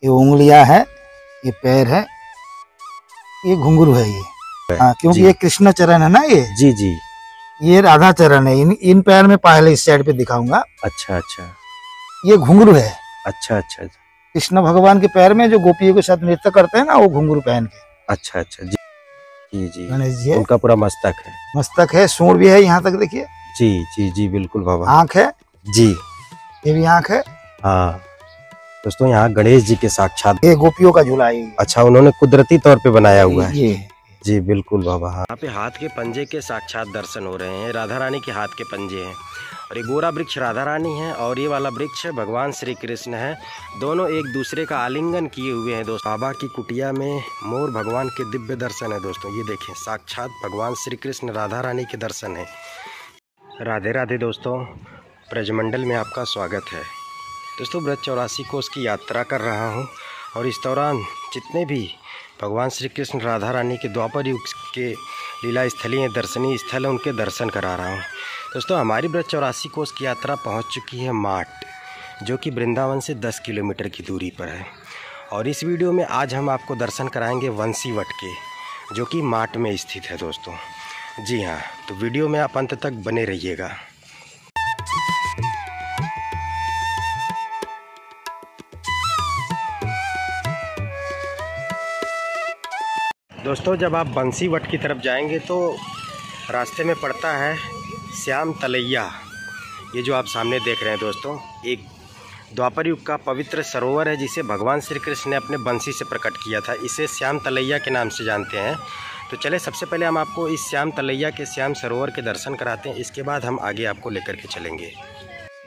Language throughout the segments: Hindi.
ये उंगलियां है, ये पैर है, ये घुंघरू है ये। हाँ, क्योंकि ये कृष्ण चरण है ना ये। जी जी। ये राधा चरण है। इन पैर में पहले इस साइड पे दिखाऊंगा। अच्छा अच्छा। ये घुंघरू है। अच्छा अच्छा। कृष्ण भगवान के पैर में जो गोपियों के साथ नृत्य करते हैं ना, वो घुंघरू पहन के। अच्छा अच्छा जी जी जी। गणेश जी उनका पूरा मस्तक है। मस्तक है, सूंड भी है यहाँ तक देखिए। जी जी जी बिल्कुल बाबा। आँख है जी, ये भी आँख है। हाँ दोस्तों, यहाँ गणेश जी के साक्षात। ये गोपियों का झूला है। अच्छा, उन्होंने कुदरती तौर पे बनाया हुआ है ये। जी बिल्कुल बाबा। हाँ, यहाँ पे हाथ के पंजे के साक्षात दर्शन हो रहे हैं। राधा रानी के हाथ के पंजे हैं और ये गोरा वृक्ष राधा रानी है और ये वाला वृक्ष भगवान श्री कृष्ण है। दोनों एक दूसरे का आलिंगन किए हुए हैं दोस्तों। बाबा की कुटिया में मोर भगवान के दिव्य दर्शन है दोस्तों। ये देखें, साक्षात भगवान श्री कृष्ण राधा रानी के दर्शन है। राधे राधे दोस्तों, ब्रजमंडल में आपका स्वागत है दोस्तों। ब्रज 84 कोस की यात्रा कर रहा हूँ और इस दौरान जितने भी भगवान श्री कृष्ण राधा रानी के द्वापर युग के लीला स्थलीय दर्शनीय स्थल है, उनके दर्शन करा रहा हूँ दोस्तों। हमारी ब्रज 84 कोस की यात्रा पहुँच चुकी है माट, जो कि वृंदावन से 10 किलोमीटर की दूरी पर है। और इस वीडियो में आज हम आपको दर्शन कराएंगे वंशी वट के, जो कि माट में स्थित है दोस्तों। जी हाँ, तो वीडियो में आप अंत तक बने रहिएगा। दोस्तों, जब आप बंसी वट की तरफ जाएंगे तो रास्ते में पड़ता है श्याम तलैया। ये जो आप सामने देख रहे हैं दोस्तों, एक द्वापर युग का पवित्र सरोवर है जिसे भगवान श्री कृष्ण ने अपने बंसी से प्रकट किया था। इसे श्याम तलैया के नाम से जानते हैं। तो चले, सबसे पहले हम आपको इस श्याम तलैया के श्याम सरोवर के दर्शन कराते हैं, इसके बाद हम आगे आपको लेकर के चलेंगे।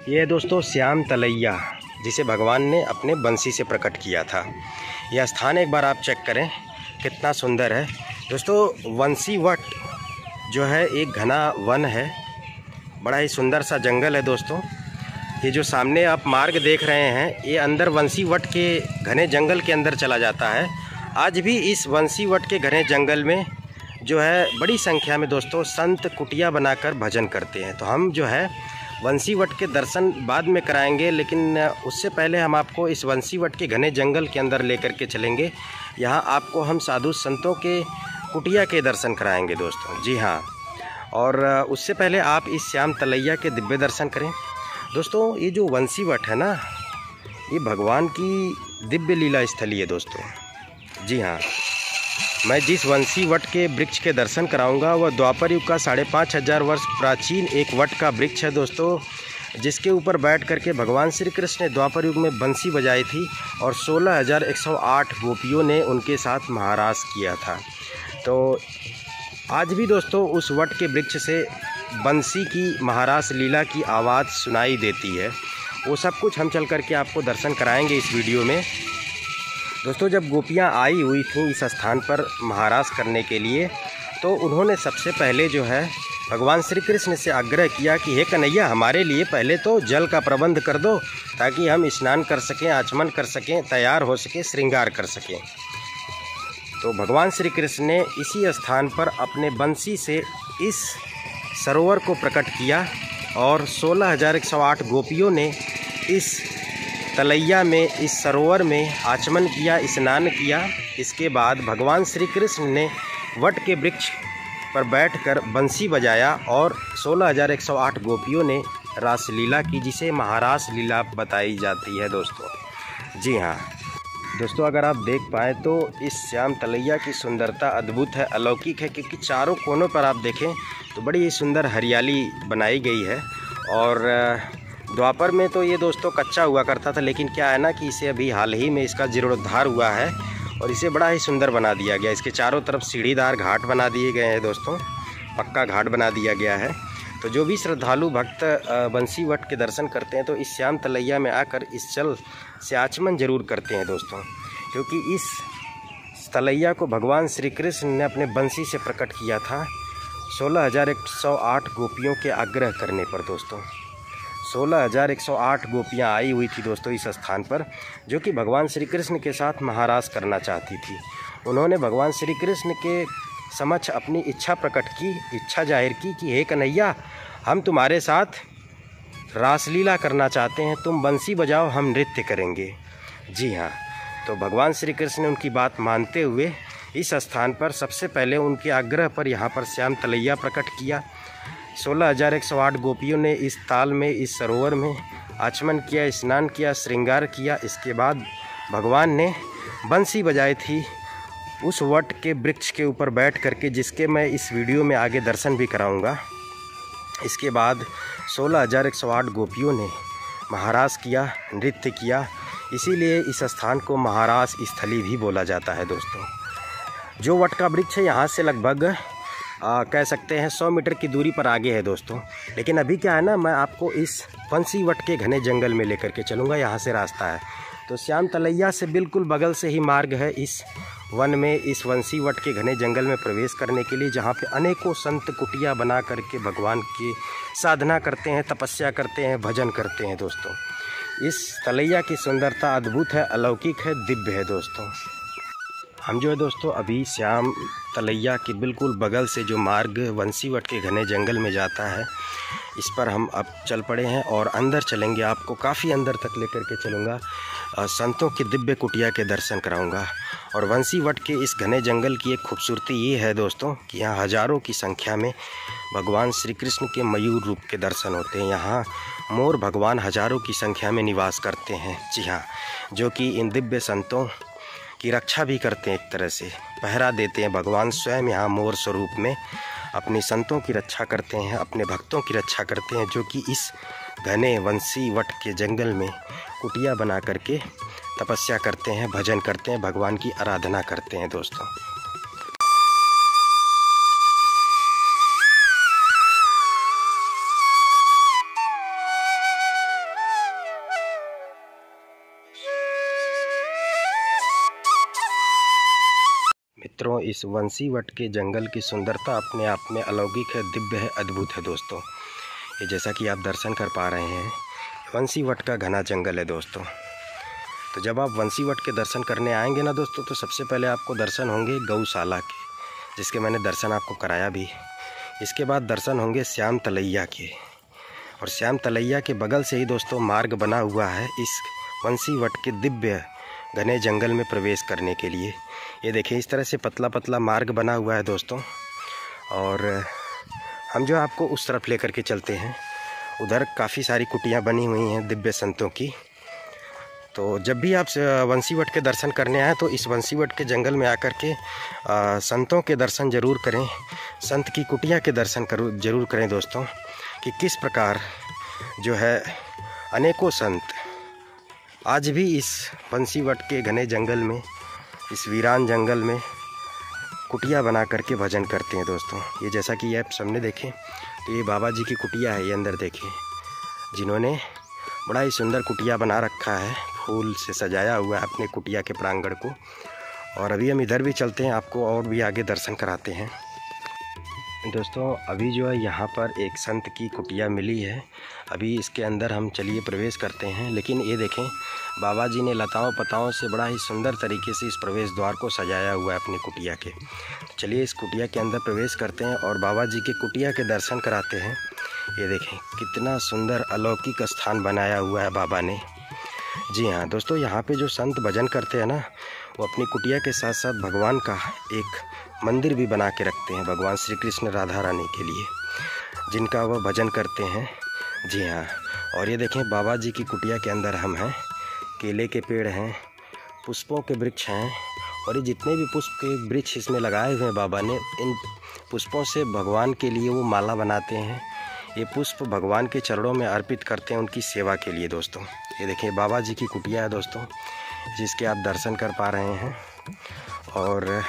ये है दोस्तों श्याम तलैया, जिसे भगवान ने अपने बंसी से प्रकट किया था। यह स्थान एक बार आप चेक करें, कितना सुंदर है दोस्तों। वंशी वट जो है एक घना वन है, बड़ा ही सुंदर सा जंगल है दोस्तों। ये जो सामने आप मार्ग देख रहे हैं, ये अंदर वंशी वट के घने जंगल के अंदर चला जाता है। आज भी इस वंशी वट के घने जंगल में जो है बड़ी संख्या में दोस्तों संत कुटिया बनाकर भजन करते हैं। तो हम जो है वंशी वट के दर्शन बाद में कराएंगे, लेकिन उससे पहले हम आपको इस वंशी वट के घने जंगल के अंदर लेकर के चलेंगे। यहाँ आपको हम साधु संतों के कुटिया के दर्शन कराएंगे दोस्तों। जी हाँ, और उससे पहले आप इस श्याम तलैया के दिव्य दर्शन करें दोस्तों। ये जो वंशी वट है ना, ये भगवान की दिव्य लीला स्थली है दोस्तों। जी हाँ, मैं जिस वंशी वट के वृक्ष के दर्शन कराऊंगा वह द्वापर युग का 5500 वर्ष प्राचीन एक वट का वृक्ष है दोस्तों, जिसके ऊपर बैठ करके भगवान श्री कृष्ण ने द्वापर युग में बंसी बजाई थी और 16,108 गोपियों ने उनके साथ महारास किया था। तो आज भी दोस्तों उस वट के वृक्ष से बंसी की महारास लीला की आवाज़ सुनाई देती है। वो सब कुछ हम चल करके आपको दर्शन कराएंगे इस वीडियो में दोस्तों। जब गोपियाँ आई हुई थीं इस स्थान पर महारास करने के लिए, तो उन्होंने सबसे पहले जो है भगवान श्री कृष्ण से आग्रह किया कि हे कन्हैया, हमारे लिए पहले तो जल का प्रबंध कर दो ताकि हम स्नान कर सकें, आचमन कर सकें, तैयार हो सके, श्रृंगार कर सकें। तो भगवान श्री कृष्ण ने इसी स्थान पर अपने बंसी से इस सरोवर को प्रकट किया और 16,108 गोपियों ने इस तलैया में, इस सरोवर में आचमन किया, स्नान किया। इसके बाद भगवान श्री कृष्ण ने वट के वृक्ष पर बैठकर बंसी बजाया और 16,108 गोपियों ने रासलीला की, जिसे महारास लीला बताई जाती है दोस्तों। जी हाँ दोस्तों, अगर आप देख पाएँ तो इस श्याम तलैया की सुंदरता अद्भुत है, अलौकिक है, क्योंकि चारों कोनों पर आप देखें तो बड़ी ही सुंदर हरियाली बनाई गई है। और द्वापर में तो ये दोस्तों कच्चा हुआ करता था, लेकिन क्या है ना कि इसे अभी हाल ही में इसका जीर्णोद्धार हुआ है और इसे बड़ा ही सुंदर बना दिया गया। इसके चारों तरफ सीढ़ीदार घाट बना दिए गए हैं दोस्तों, पक्का घाट बना दिया गया है। तो जो भी श्रद्धालु भक्त बंसी वट के दर्शन करते हैं तो इस श्याम तलैया में आकर इस जल से आचमन जरूर करते हैं दोस्तों, क्योंकि इस तलैया को भगवान श्री कृष्ण ने अपने बंसी से प्रकट किया था 16,108 गोपियों के आग्रह करने पर दोस्तों। 16,108 गोपियाँ आई हुई थी दोस्तों इस स्थान पर, जो कि भगवान श्री कृष्ण के साथ महारास करना चाहती थी। उन्होंने भगवान श्री कृष्ण के समक्ष अपनी इच्छा प्रकट की, इच्छा जाहिर की कि हे कन्हैया, हम तुम्हारे साथ रासलीला करना चाहते हैं, तुम बंसी बजाओ, हम नृत्य करेंगे। जी हाँ, तो भगवान श्री कृष्ण ने उनकी बात मानते हुए इस स्थान पर सबसे पहले उनके आग्रह पर यहाँ पर श्याम तलैया प्रकट किया। 16,108 गोपियों ने इस ताल में, इस सरोवर में आचमन किया, स्नान किया, श्रृंगार किया। इसके बाद भगवान ने बंसी बजाई थी उस वट के वृक्ष के ऊपर बैठ करके, जिसके मैं इस वीडियो में आगे दर्शन भी कराऊंगा। इसके बाद 16,108 गोपियों ने महारास किया, नृत्य किया, इसीलिए इस स्थान को महारास स्थली भी बोला जाता है दोस्तों। जो वट का वृक्ष है यहाँ से लगभग कह सकते हैं 100 मीटर की दूरी पर आगे है दोस्तों। लेकिन अभी क्या है ना, मैं आपको इस बंसी वट के घने जंगल में लेकर के चलूँगा, यहाँ से रास्ता है। तो श्याम तलैया से बिल्कुल बगल से ही मार्ग है इस वन में, इस बंसी वट के घने जंगल में प्रवेश करने के लिए, जहाँ पे अनेकों संत कुटिया बना करके भगवान की साधना करते हैं, तपस्या करते हैं, भजन करते हैं दोस्तों। इस तलैया की सुंदरता अद्भुत है, अलौकिक है, दिव्य है दोस्तों। हम जो है दोस्तों अभी श्याम तलैया के बिल्कुल बगल से जो मार्ग बंसी वट के घने जंगल में जाता है, इस पर हम अब चल पड़े हैं और अंदर चलेंगे। आपको काफ़ी अंदर तक लेकर के चलूँगा, संतों की दिव्य कुटिया के दर्शन कराऊंगा। और बंसी वट के इस घने जंगल की एक खूबसूरती ये है दोस्तों कि यहाँ हज़ारों की संख्या में भगवान श्री कृष्ण के मयूर रूप के दर्शन होते हैं। यहाँ मोर भगवान हज़ारों की संख्या में निवास करते हैं, जी हाँ, जो कि इन दिव्य संतों की रक्षा भी करते हैं, एक तरह से पहरा देते हैं। भगवान स्वयं यहाँ मोर स्वरूप में अपने संतों की रक्षा करते हैं, अपने भक्तों की रक्षा करते हैं, जो कि इस घने बंसी वट के जंगल में कुटिया बना करके तपस्या करते हैं, भजन करते हैं, भगवान की आराधना करते हैं दोस्तों। मित्रों, इस बंसी वट के जंगल की सुंदरता अपने आप में अलौकिक है, दिव्य है, अद्भुत है दोस्तों। ये जैसा कि आप दर्शन कर पा रहे हैं, बंसी वट का घना जंगल है दोस्तों। तो जब आप बंसी वट के दर्शन करने आएंगे ना दोस्तों, तो सबसे पहले आपको दर्शन होंगे गौशाला के, जिसके मैंने दर्शन आपको कराया भी। इसके बाद दर्शन होंगे श्याम तलैया के, और श्याम तलैया के बगल से ही दोस्तों मार्ग बना हुआ है इस बंसी वट के दिव्य घने जंगल में प्रवेश करने के लिए। ये देखिए, इस तरह से पतला पतला मार्ग बना हुआ है दोस्तों। और हम जो आपको उस तरफ लेकर के चलते हैं, उधर काफ़ी सारी कुटियाँ बनी हुई हैं दिव्य संतों की। तो जब भी आप बंसी वट के दर्शन करने आएँ, तो इस बंसी वट के जंगल में आकर के संतों के दर्शन ज़रूर करें, संत की कुटिया के दर्शन ज़रूर करें दोस्तों, कि किस प्रकार जो है अनेकों संत आज भी इस बंसी वट के घने जंगल में, इस वीरान जंगल में कुटिया बना करके भजन करते हैं दोस्तों। ये जैसा कि आप सामने देखें, तो ये बाबा जी की कुटिया है, ये अंदर देखें, जिन्होंने बड़ा ही सुंदर कुटिया बना रखा है, फूल से सजाया हुआ है अपने कुटिया के प्रांगण को। और अभी हम इधर भी चलते हैं, आपको और भी आगे दर्शन कराते हैं दोस्तों। अभी जो है यहाँ पर एक संत की कुटिया मिली है, अभी इसके अंदर हम चलिए प्रवेश करते हैं। लेकिन ये देखें, बाबा जी ने लताओं पताओं से बड़ा ही सुंदर तरीके से इस प्रवेश द्वार को सजाया हुआ है अपनी कुटिया के। चलिए इस कुटिया के अंदर प्रवेश करते हैं और बाबा जी के कुटिया के दर्शन कराते हैं। ये देखें, कितना सुंदर अलौकिक स्थान बनाया हुआ है बाबा ने। जी हाँ दोस्तों, यहाँ पे जो संत भजन करते हैं ना, वो अपनी कुटिया के साथ साथ भगवान का एक मंदिर भी बना के रखते हैं, भगवान श्री कृष्ण राधा रानी के लिए, जिनका वह भजन करते हैं। जी हाँ, और ये देखें, बाबा जी की कुटिया के अंदर हम हैं, केले के पेड़ हैं, पुष्पों के वृक्ष हैं, और ये जितने भी पुष्प के वृक्ष इसमें लगाए हुए हैं बाबा ने, इन पुष्पों से भगवान के लिए वो माला बनाते हैं। ये पुष्प भगवान के चरणों में अर्पित करते हैं उनकी सेवा के लिए दोस्तों। ये देखिए, बाबा जी की कुटिया है दोस्तों, जिसके आप दर्शन कर पा रहे हैं। और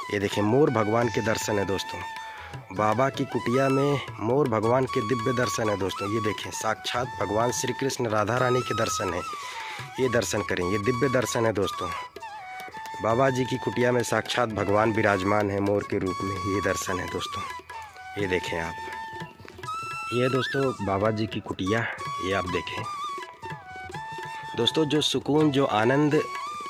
ये देखिए, मोर भगवान के दर्शन है दोस्तों, बाबा की कुटिया में मोर भगवान के दिव्य दर्शन है दोस्तों। ये देखें, साक्षात भगवान श्री कृष्ण राधा रानी के दर्शन है, ये दर्शन करें, ये दिव्य दर्शन है दोस्तों। बाबा जी की कुटिया में साक्षात भगवान विराजमान है मोर के रूप में, ये दर्शन है दोस्तों। ये देखें आप, ये दोस्तों बाबा जी की कुटिया, ये आप देखें दोस्तों। जो सुकून, जो आनंद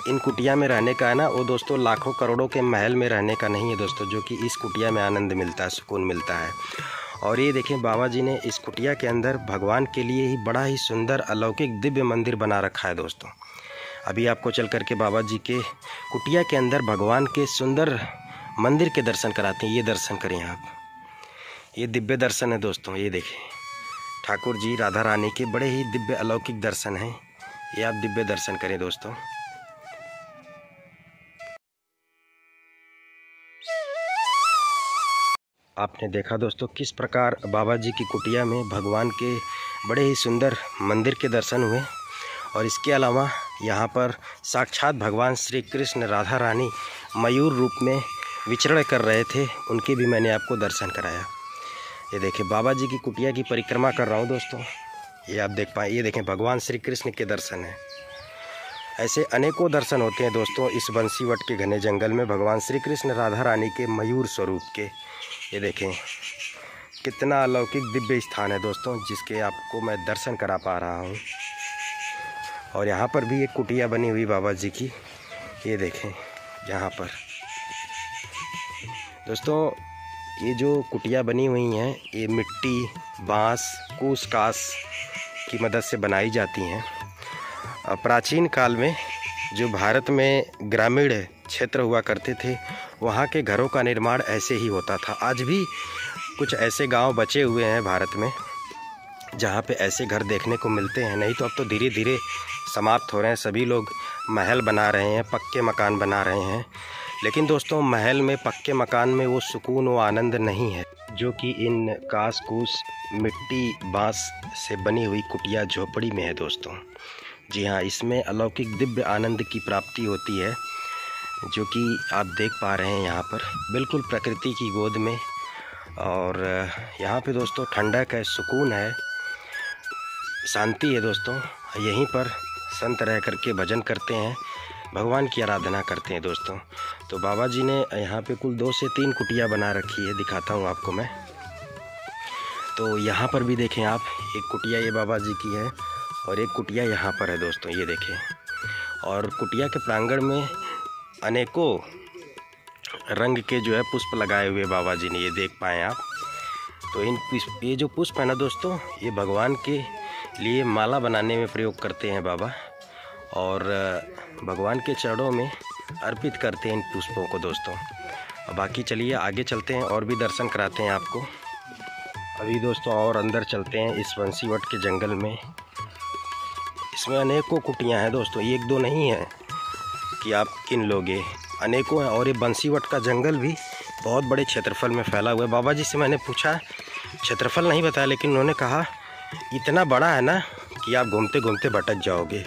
इन कुटिया में रहने का है ना, वो दोस्तों लाखों करोड़ों के महल में रहने का नहीं है दोस्तों, जो कि इस कुटिया में आनंद मिलता है, सुकून मिलता है। और ये देखें, बाबा जी ने इस कुटिया के अंदर भगवान के लिए ही बड़ा ही सुंदर अलौकिक दिव्य मंदिर बना रखा है दोस्तों। अभी आपको चल करके बाबा जी के कुटिया के अंदर भगवान के सुंदर मंदिर के दर्शन कराते हैं। ये दर्शन करें आप, ये दिव्य दर्शन है दोस्तों। ये देखें ठाकुर जी राधा रानी के बड़े ही दिव्य अलौकिक दर्शन हैं। ये आप दिव्य दर्शन करें दोस्तों। आपने देखा दोस्तों किस प्रकार बाबा जी की कुटिया में भगवान के बड़े ही सुंदर मंदिर के दर्शन हुए, और इसके अलावा यहाँ पर साक्षात भगवान श्री कृष्ण राधा रानी मयूर रूप में विचरण कर रहे थे, उनके भी मैंने आपको दर्शन कराया। ये देखें बाबा जी की कुटिया की परिक्रमा कर रहा हूँ दोस्तों। ये आप देख पाए, ये देखें भगवान श्री कृष्ण के दर्शन हैं। ऐसे अनेकों दर्शन होते हैं दोस्तों इस बंसीवट के घने जंगल में भगवान श्री कृष्ण राधा रानी के मयूर स्वरूप के। ये देखें कितना अलौकिक दिव्य स्थान है दोस्तों, जिसके आपको मैं दर्शन करा पा रहा हूँ। और यहाँ पर भी एक कुटिया बनी हुई बाबा जी की। ये देखें यहाँ पर दोस्तों ये जो कुटिया बनी हुई हैं ये मिट्टी, बांस, कूस कास की मदद से बनाई जाती हैं। प्राचीन काल में जो भारत में ग्रामीण क्षेत्र हुआ करते थे, वहाँ के घरों का निर्माण ऐसे ही होता था। आज भी कुछ ऐसे गांव बचे हुए हैं भारत में जहाँ पे ऐसे घर देखने को मिलते हैं। नहीं तो अब तो धीरे धीरे समाप्त हो रहे हैं। सभी लोग महल बना रहे हैं, पक्के मकान बना रहे हैं। लेकिन दोस्तों महल में, पक्के मकान में वो सुकून, वो आनंद नहीं है जो कि इन कास कूस, मिट्टी, बांस से बनी हुई कुटिया झोपड़ी में है दोस्तों। जी हाँ, इसमें अलौकिक दिव्य आनंद की प्राप्ति होती है, जो कि आप देख पा रहे हैं यहाँ पर बिल्कुल प्रकृति की गोद में। और यहाँ पे दोस्तों ठंडक है, सुकून है, शांति है दोस्तों। यहीं पर संत रह करके भजन करते हैं, भगवान की आराधना करते हैं दोस्तों। तो बाबा जी ने यहाँ पे कुल 2 से 3 कुटिया बना रखी है, दिखाता हूँ आपको मैं। तो यहाँ पर भी देखें आप, एक कुटिया ये बाबा जी की है और एक कुटिया यहाँ पर है दोस्तों। ये देखें, और कुटिया के प्रांगण में अनेकों रंग के जो है पुष्प लगाए हुए बाबा जी ने, ये देख पाएँ आप। तो ये जो पुष्प है ना दोस्तों, ये भगवान के लिए माला बनाने में प्रयोग करते हैं बाबा, और भगवान के चरणों में अर्पित करते हैं इन पुष्पों को दोस्तों। अब बाकी चलिए आगे चलते हैं और भी दर्शन कराते हैं आपको। अभी दोस्तों और अंदर चलते हैं इस बंसीवट के जंगल में। इसमें अनेकों कुटियां हैं दोस्तों, एक दो नहीं है कि आप किन लोगे, अनेकों हैं। और ये बंसीवट का जंगल भी बहुत बड़े क्षेत्रफल में फैला हुआ है। बाबा जी से मैंने पूछा, क्षेत्रफल नहीं बताया, लेकिन उन्होंने कहा इतना बड़ा है ना कि आप घूमते घूमते भटक जाओगे।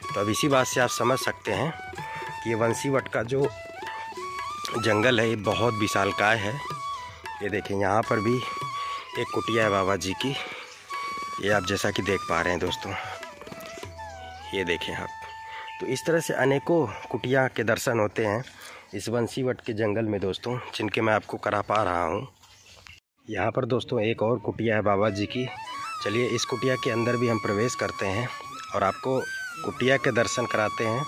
तो अब इसी बात से आप समझ सकते हैं कि ये बंसीवट का जो जंगल है ये बहुत विशालकाय है। ये देखें यहाँ पर भी एक कुटिया है बाबा जी की, ये आप जैसा कि देख पा रहे हैं दोस्तों। ये देखें आप। तो इस तरह से अनेकों कुटिया के दर्शन होते हैं इस बंसीवट के जंगल में दोस्तों, जिनके मैं आपको करा पा रहा हूँ। यहाँ पर दोस्तों एक और कुटिया है बाबा जी की। चलिए इस कुटिया के अंदर भी हम प्रवेश करते हैं और आपको कुटिया के दर्शन कराते हैं।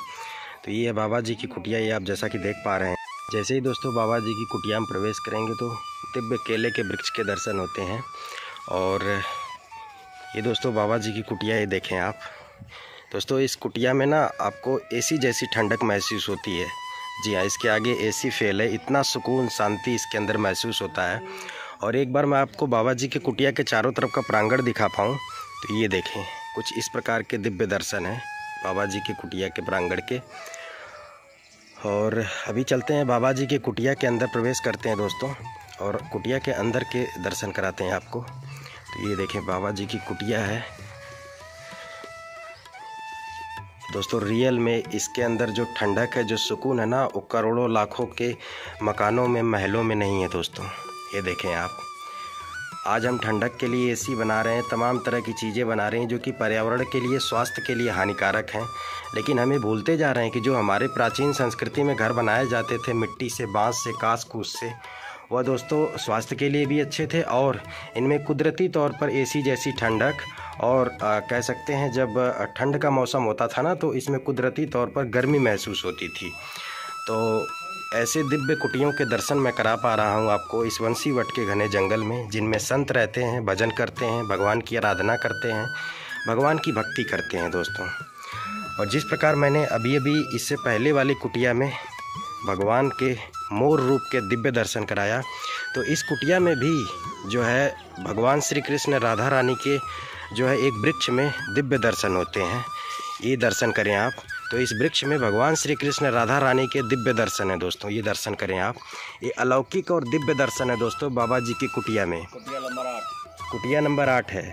तो ये है बाबा जी की कुटिया, ये आप जैसा कि देख पा रहे हैं। जैसे ही दोस्तों बाबा जी की कुटिया में प्रवेश करेंगे तो दिव्य केले के वृक्ष के दर्शन होते हैं। और ये दोस्तों बाबा जी की कुटिया, ये देखें आप दोस्तों। इस कुटिया में ना आपको एसी जैसी ठंडक महसूस होती है। जी हाँ, इसके आगे एसी फेल है, इतना सुकून शांति इसके अंदर महसूस होता है। और एक बार मैं आपको बाबा जी के कुटिया के चारों तरफ का प्रांगण दिखा पाऊँ तो ये देखें, कुछ इस प्रकार के दिव्य दर्शन हैं बाबा जी के कुटिया के प्रांगण के। और अभी चलते हैं बाबा जी के कुटिया के अंदर, प्रवेश करते हैं दोस्तों और कुटिया के अंदर के दर्शन कराते हैं आपको। तो ये देखें बाबा जी की कुटिया है दोस्तों। रियल में इसके अंदर जो ठंडक है, जो सुकून है ना, वो करोड़ों लाखों के मकानों में, महलों में नहीं है दोस्तों। ये देखें आप, आज हम ठंडक के लिए एसी बना रहे हैं, तमाम तरह की चीज़ें बना रहे हैं जो कि पर्यावरण के लिए, स्वास्थ्य के लिए हानिकारक हैं। लेकिन हमें भूलते जा रहे हैं कि जो हमारे प्राचीन संस्कृति में घर बनाए जाते थे मिट्टी से, बांस से, कास कूस से, वह दोस्तों स्वास्थ्य के लिए भी अच्छे थे। और इनमें कुदरती तौर पर एसी जैसी ठंडक, और कह सकते हैं जब ठंड का मौसम होता था ना, तो इसमें कुदरती तौर पर गर्मी महसूस होती थी। तो ऐसे दिव्य कुटियों के दर्शन मैं करा पा रहा हूँ आपको इस बंसीवट के घने जंगल में, जिनमें संत रहते हैं, भजन करते हैं, भगवान की आराधना करते हैं, भगवान की भक्ति करते हैं दोस्तों। और जिस प्रकार मैंने अभी अभी इससे पहले वाली कुटिया में भगवान के मोर रूप के दिव्य दर्शन कराया, तो इस कुटिया में भी जो है भगवान श्री कृष्ण राधा रानी के जो है एक वृक्ष में दिव्य दर्शन होते हैं। ये दर्शन करें आप। तो इस वृक्ष में भगवान श्री कृष्ण राधा रानी के दिव्य दर्शन है दोस्तों, ये दर्शन करें आप। ये अलौकिक और दिव्य दर्शन है दोस्तों बाबा जी की कुटिया में। कुटिया नंबर 8 है।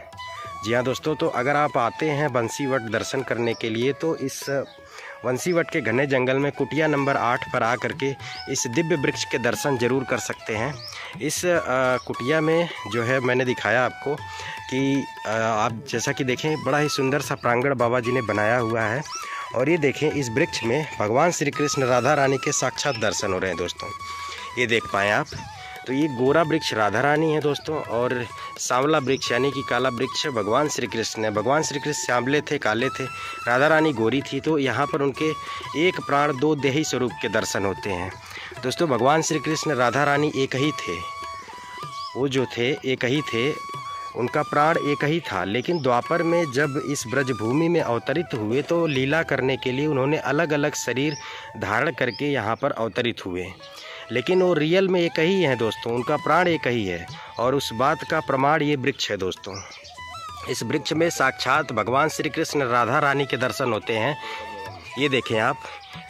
जी हाँ दोस्तों, तो अगर आप आते हैं बंसीवट दर्शन करने के लिए तो इस बंसीवट के घने जंगल में कुटिया नंबर 8 पर आ करके इस दिव्य वृक्ष के दर्शन जरूर कर सकते हैं। इस कुटिया में जो है मैंने दिखाया आपको कि आप जैसा कि देखें बड़ा ही सुंदर सा प्रांगण बाबा जी ने बनाया हुआ है। और ये देखें इस वृक्ष में भगवान श्री कृष्ण राधा रानी के साक्षात दर्शन हो रहे हैं दोस्तों, ये देख पाएँ आप। तो ये गोरा वृक्ष राधा रानी है दोस्तों, और सांवला वृक्ष यानी कि काला वृक्ष भगवान श्री कृष्ण है। भगवान श्री कृष्ण सांवले थे, काले थे, राधा रानी गोरी थी। तो यहाँ पर उनके एक प्राण दो देही स्वरूप के दर्शन होते हैं दोस्तों। भगवान श्री कृष्ण राधा रानी एक ही थे, वो जो थे एक ही थे, उनका प्राण एक ही था। लेकिन द्वापर में जब इस ब्रजभूमि में अवतरित हुए तो लीला करने के लिए उन्होंने अलग अलग शरीर धारण करके यहाँ पर अवतरित हुए, लेकिन वो रियल में एक ही है दोस्तों, उनका प्राण एक ही है। और उस बात का प्रमाण ये वृक्ष है दोस्तों। इस वृक्ष में साक्षात भगवान श्री कृष्ण राधा रानी के दर्शन होते हैं। ये देखें आप,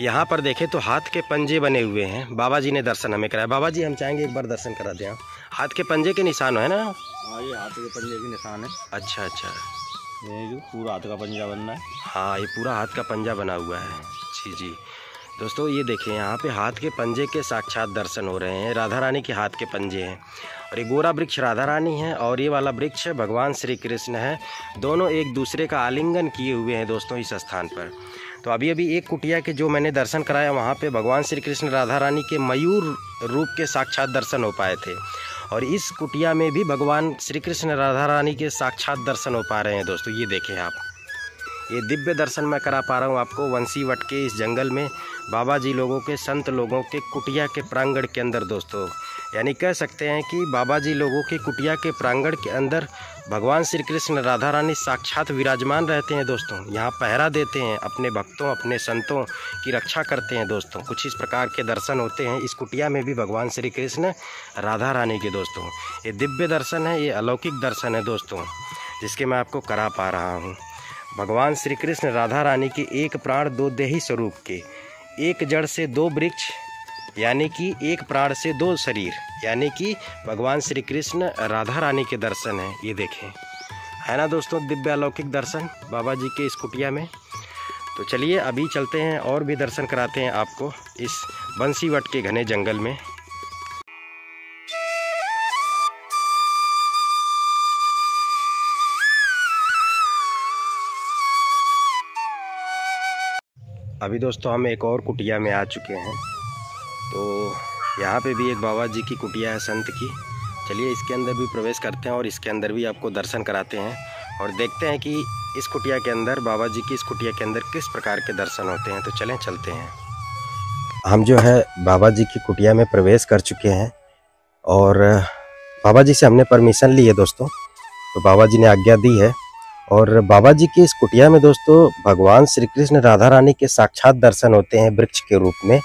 यहाँ पर देखें तो हाथ के पंजे बने हुए हैं। बाबा जी ने दर्शन हमें कराया। बाबा जी हम चाहेंगे एक बार दर्शन करा दें आप। हाथ के पंजे के निशान है ना? हाँ, ये हाथ के पंजे के निशान है। अच्छा अच्छा, ये जो पूरा हाथ का पंजा बनना है। हाँ, ये पूरा हाथ का पंजा बना हुआ है। जी जी दोस्तों, ये देखें यहाँ पे हाथ के पंजे के साक्षात दर्शन हो रहे हैं। राधा रानी के हाथ के पंजे हैं, और ये गोरा वृक्ष राधा रानी है और ये वाला वृक्ष भगवान श्री कृष्ण है। दोनों एक दूसरे का आलिंगन किए हुए हैं दोस्तों इस स्थान पर। तो अभी अभी एक कुटिया के जो मैंने दर्शन कराया वहाँ पे भगवान श्री कृष्ण राधा रानी के मयूर रूप के साक्षात दर्शन हो पाए थे, और इस कुटिया में भी भगवान श्री कृष्ण राधा रानी के साक्षात दर्शन हो पा रहे हैं दोस्तों। ये देखें आप, ये दिव्य दर्शन मैं करा पा रहा हूँ आपको बंसीवट के इस जंगल में, बाबा जी लोगों के, संत लोगों के कुटिया के प्रांगण के अंदर दोस्तों। यानी कह सकते हैं कि बाबा जी लोगों के कुटिया के प्रांगण के अंदर भगवान श्री कृष्ण राधा रानी साक्षात विराजमान रहते हैं दोस्तों। यहाँ पहरा देते हैं, अपने भक्तों अपने संतों की रक्षा करते हैं दोस्तों। कुछ इस प्रकार के दर्शन होते हैं इस कुटिया में भी भगवान श्री कृष्ण राधा रानी के दोस्तों। ये दिव्य दर्शन है, ये अलौकिक दर्शन है दोस्तों, जिसके मैं आपको करा पा रहा हूँ। भगवान श्री कृष्ण राधा रानी के एक प्राण दो देही स्वरूप के, एक जड़ से दो वृक्ष, यानी कि एक प्राण से दो शरीर, यानी कि भगवान श्री कृष्ण राधा रानी के दर्शन हैं। ये देखें, है ना दोस्तों दिव्य अलौकिक दर्शन बाबा जी के इस कुटिया में। तो चलिए अभी चलते हैं और भी दर्शन कराते हैं आपको इस बंसीवट के घने जंगल में। अभी दोस्तों हम एक और कुटिया में आ चुके हैं। तो यहाँ पे भी एक बाबा जी की कुटिया है संत की। चलिए इसके अंदर भी प्रवेश करते हैं और इसके अंदर भी आपको दर्शन कराते हैं, और देखते हैं कि इस कुटिया के अंदर, बाबा जी की इस कुटिया के अंदर किस प्रकार के दर्शन होते हैं। तो चलें चलते हैं। हम जो है बाबा जी की कुटिया में प्रवेश कर चुके हैं, और बाबा जी से हमने परमिशन ली है दोस्तों। तो बाबा जी ने आज्ञा दी है, और बाबा जी की इस कुटिया में दोस्तों भगवान श्री कृष्ण राधा रानी के साक्षात दर्शन होते हैं वृक्ष के रूप में।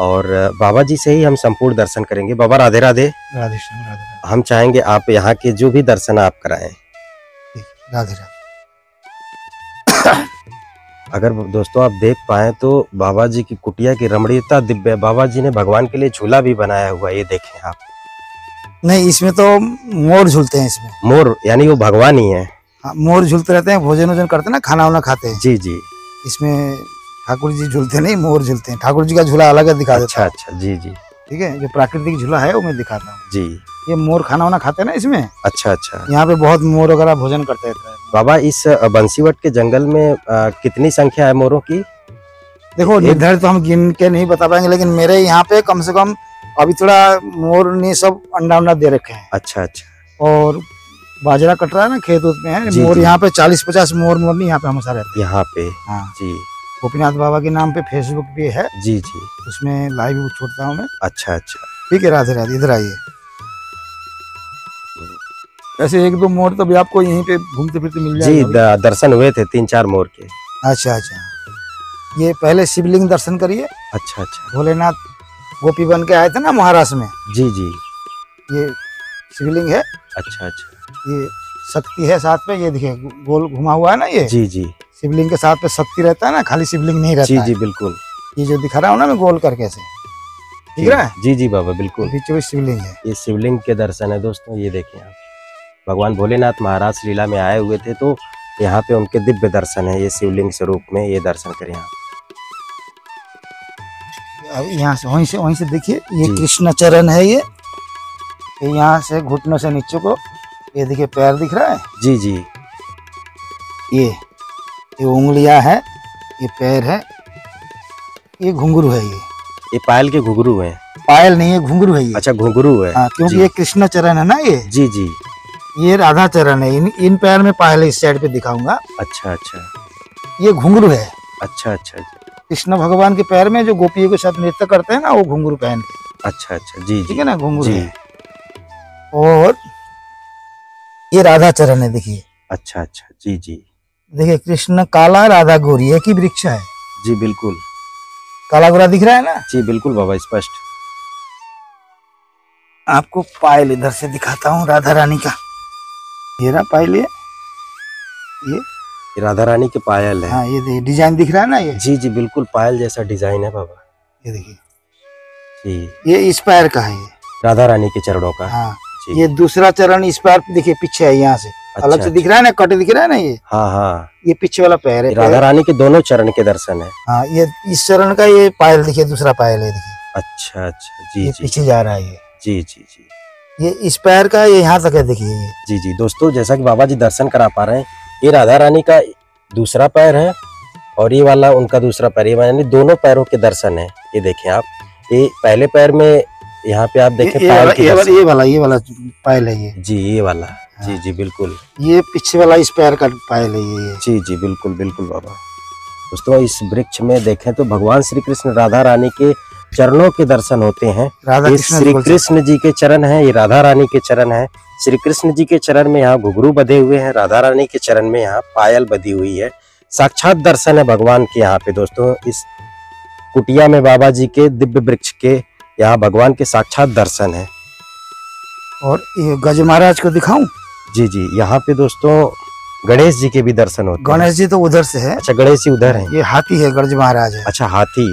और बाबा जी से ही हम संपूर्ण दर्शन करेंगे। बाबा राधे राधे। राधे श्याम, राधे राधे। हम चाहेंगे आप यहाँ के जो भी दर्शन आप कराएं। राधे राधे। अगर दोस्तों आप देख पाएं तो बाबा जी की कुटिया की रमणीयता दिव्य। बाबा जी ने भगवान के लिए झूला भी बनाया हुआ, ये देखें आप। नहीं, इसमें तो मोर झूलते हैं। इसमें मोर यानी वो भगवान ही है। हाँ, मोर झूलते रहते हैं, भोजन वोजन करते हैं ना, खाना वाना खाते हैं। जी जी। इसमें ठाकुर जी झूलते नहीं, मोर झूलते हैं। ठाकुर जी का झूला अलग है, दिखा देता हूं। अच्छा जी जी। ठीक है, जो प्राकृतिक झूला है वो मैं दिखाता हूँ जी। ये मोर खाना वाना खाते हैं ना इसमें। अच्छा अच्छा। यहाँ पे बहुत मोर वगैरह भोजन करते रहते हैं। बाबा इस बंसीवट के जंगल में कितनी संख्या है मोरों की? देखो निर्धारित तो हम गिन के नहीं बता पाएंगे, लेकिन मेरे यहाँ पे कम से कम अभी थोड़ा मोर ने सब अंडा उंडा दे रखे हैं। अच्छा अच्छा। और बाजरा कट रहा है ना, खेत में है जी, मोर। जी। यहाँ पे 40-50 मोर मोरनी यहाँ पे हमेशा रहते हैं। यहाँ पे हाँ जी। गोपीनाथ बाबा के नाम पे फेसबुक पे है। जी जी। उसमें लाइव छोड़ता हूँ मैं। अच्छा अच्छा। ठीक है, राधे राधे। इधर आइए। ऐसे एक दो मोर तो भी आपको यहीं पे घूमते फिरते मिल जी, जाएगा। दर्शन हुए थे 3-4 मोर के। अच्छा अच्छा। ये पहले शिवलिंग दर्शन करिए। अच्छा अच्छा। भोलेनाथ गोपी बन के आए थे ना महाराष्ट्र में, जी जी। ये शिवलिंग है। अच्छा अच्छा। ये शक्ति है साथ में, ये देखिए गोल घुमा हुआ है ना, ये जी जी। शिवलिंग के साथ में शक्ति रहता है ना, खाली शिवलिंग नहीं रहता जी है। जी बिल्कुल। ये जो दिखा रहा हूँ ना मैं गोल करके से, दिख रहा है? जी जी बाबा बिल्कुल। बीचों बीच शिवलिंग है। ये शिवलिंग के दर्शन है दोस्तों, ये देखिए आप, भगवान भोलेनाथ महाराज लीला में आए हुए थे तो यहाँ पे उनके दिव्य दर्शन है, ये शिवलिंग स्वरूप में, ये दर्शन करें आप। अब यहाँ से वहीं से देखिए, ये जी। कृष्ण चरण है। ये यहाँ से घुटनों से नीचे को, ये देखिए पैर दिख रहा है। जी जी। ये उंगलियां है, ये पैर है, ये घुंघरू है। ये पायल के घुंघरू हैं। पायल नहीं है, घुंघरू है ये। अच्छा घुंघरू है। हाँ, क्योंकि जी। ये कृष्ण चरण है ना ये। जी जी। ये राधा चरण है। इन पैर में पायल है, इस साइड पे दिखाऊंगा। अच्छा अच्छा। ये घुंघरू है। अच्छा अच्छा। कृष्ण भगवान के पैर में जो गोपियों के साथ नृत्य करते हैं ना, वो घुंघरू पहन के। अच्छा अच्छा। जी ठीक जी। है ना, घुंघरू जी। है। और ये राधा चरण है, देखिए। अच्छा अच्छा। जी जी। देखिए कृष्ण काला, राधा गोरी, एक ही वृक्ष है। जी बिल्कुल। काला गोरा दिख रहा है ना। जी बिल्कुल बाबा स्पष्ट। आपको पायल इधर से दिखाता हूँ राधा रानी का। ये रहा पायल, ये राधा रानी के पायल है। हाँ, ये डिजाइन दिख रहा है ना ये। जी जी बिल्कुल, पायल जैसा डिजाइन है बाबा। ये देखिए, जी। ये इस पैर का है ये। राधा रानी के चरणों का। हाँ, जी। ये दूसरा चरण इस पैर देखिए पीछे है, यहाँ से अलग से दिख रहा है ना, कट दिख रहा है ना ये। हाँ हाँ। ये पीछे वाला पैर है। राधा रानी के दोनों चरण के दर्शन है। हाँ, ये इस चरण का ये पायल देखिए, दूसरा पायल है देखिए। अच्छा अच्छा। जी ये जी। पीछे जा रहा है ये। जी जी जी। ये इस पैर का, ये यहाँ तक है देखिए ये। जी जी दोस्तों, जैसा कि बाबा जी दर्शन करा पा रहे हैं, ये राधा रानी का दूसरा पैर है और ये वाला उनका दूसरा पैर, ये यानी दोनों पैरों के दर्शन है। ये देखें आप, ये पहले पैर में यहाँ पे आप देखें ये पायल के दर्शन। ये वाला पायल है ये। जी ये वाला। जी जी बिल्कुल। ये पीछे वाला इस पैर का पायल है ये। जी जी बिल्कुल बिल्कुल बाबा। दोस्तों इस वृक्ष में देखें तो भगवान श्री कृष्ण राधा रानी के चरणों के दर्शन होते हैं। राधा ये कृष्ण श्री कृष्ण जी के चरण हैं, ये राधा रानी के चरण हैं। श्री कृष्ण जी के चरण में यहाँ घुंघरू बंधे हुए हैं, राधा रानी के चरण में यहाँ पायल बंधी हुई है। साक्षात दर्शन है भगवान के यहाँ पे दोस्तों। इस कुटिया में बाबा जी के दिव्य वृक्ष के यहाँ भगवान के साक्षात दर्शन है। और ये गज महाराज को दिखाऊं? जी जी, यहाँ पे दोस्तों गणेश जी के भी दर्शन होते हैं। गणेश जी तो उधर से है। अच्छा, गणेश जी उधर हैं। ये हाथी है, गज महाराज है। अच्छा, हाथी।